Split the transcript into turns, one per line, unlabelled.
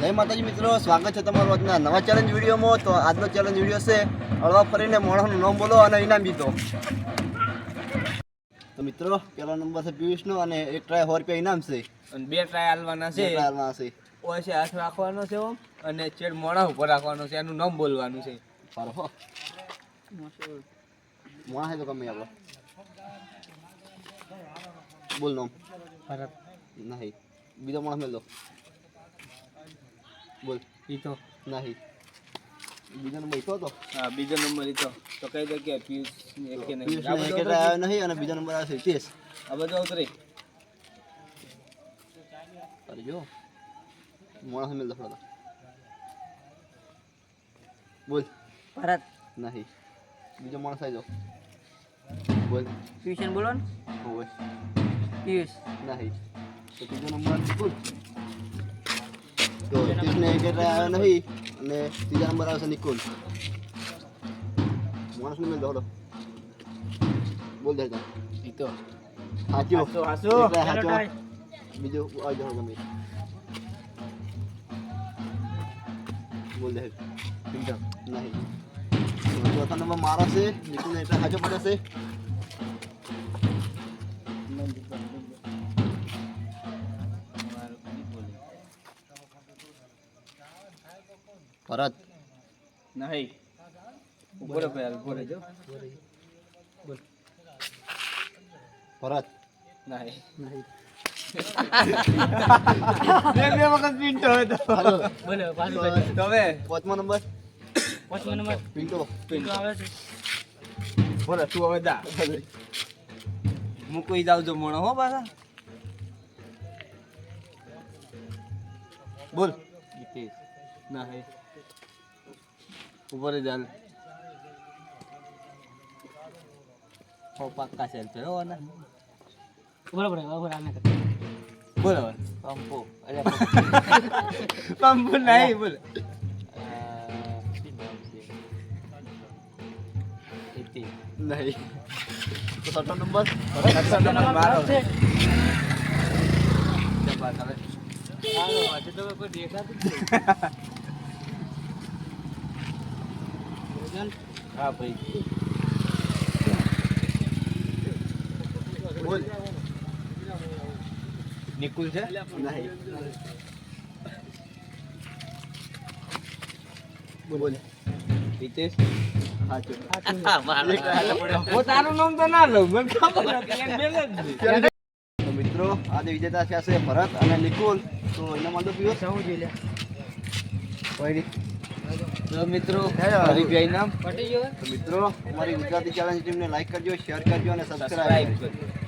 જય માતાજી મિત્રો, સ્વાગત છે તમારું આજના નવા ચેલેન્જ વિડીયોમાં. તો આજનો ચેલેન્જ વિડીયો છે હળવા ફરીને મોણસનું નામ બોલો અને ઇનામ જીતો. તો મિત્રો પહેલો નંબર છે પિયુષનો અને એક ટ્રાય 100 રૂપિયા ઇનામ છે
અને બે ટ્રાય આલવાના છે. ઓય છે હાથ રાખવાનો છે ઓમ અને ચેડ મોણા ઉપર રાખવાનો છે, એનું નામ બોલવાનું છે.
સારો હો મોણા છે તો ગમે આપણો બોલ નામ
ભારત
નહીં. બીજો માણસ મેલ દો બોલ.
ઈતો
નહીં. બીજો નંબર ઈતો હતો.
હા, બીજો નંબર ઈતો તો કહી દે કે પિયુષ કે નહીં.
પિયુષ ને એક આવ્યો નહીં અને બીજો નંબર આવે છે હિતેશ.
આ બધું ઉતરી
અરે જો મોણા મેલ દો થોડા બોલ.
ભારત
નહીં. બીજો માણસ આવી જાઓ બોલ.
ટ્યુશન બોલો ને
બોલ.
પિયુષ
નહીં. તો ત્રીજો નંબર બોલ. તો હિતેશને એક આવ્યો નહીં અને ત્રીજા નંબર આવે છે નિકુલ. માણસને મેલ દો બોલ દે
ઈતો
સાચું
હાસો
સાચું. બીજો આવી જાઓ ગમે બોલ દે
ઈતો
નહીં. ચોથા નંબર મારો છે નિકુલને એટલે સાચો પડે છે. ભરત
નહીં. ઉપર પહેલ ઉપર જો બોલ.
ભરત
નહીં.
નહીં.
બે વખત પિન્ટો હતો. બોલો પાછું તો હવે
પાંચમો નંબર
પાંચમો નંબર
પિન્ટો.
પિન્ટુ આવે છે.
બોલો તું હવે જા મૂકવી જાવ જો મોણો હો પાછા. બોલ. હિતેશ નહીં. ઉપર જ હાલ. હો પાક્કા સેલ છે હો ને.
બરાબર બરાબર આને કર
બોલ હવે. પંપો અરે પંપો નહીં બોલ.
નહીં. તો છઠ્ઠો નંબર
મારો
છે.
જબા હવે
હાલો આજે તો કોઈ દેખાતું જ નહીં.
હા ભાઈ
બોલ.
નિકુલ છે.
નહીં. બોલ.
હિતેશ
સાચું.
હું તારું નામ તો ના લઉં, મને ખબર હતી એને બેલ જ નહીં.
તો મિત્રો આજે વિજેતા થયા છે ભરત અને નિકુલ. તો એના માટે પીવો
સૌ જોઈ લે
તો મિત્રો હરીફાઈ ઇનામ
પટી ગયો
તો મિત્રો અમારી ગુજરાતી ચેલેન્જ ટીમને લાઈક કરજો, શેર કરજો અને સબસ્ક્રાઈબ
સબસ્ક્રાઇબ કરજો.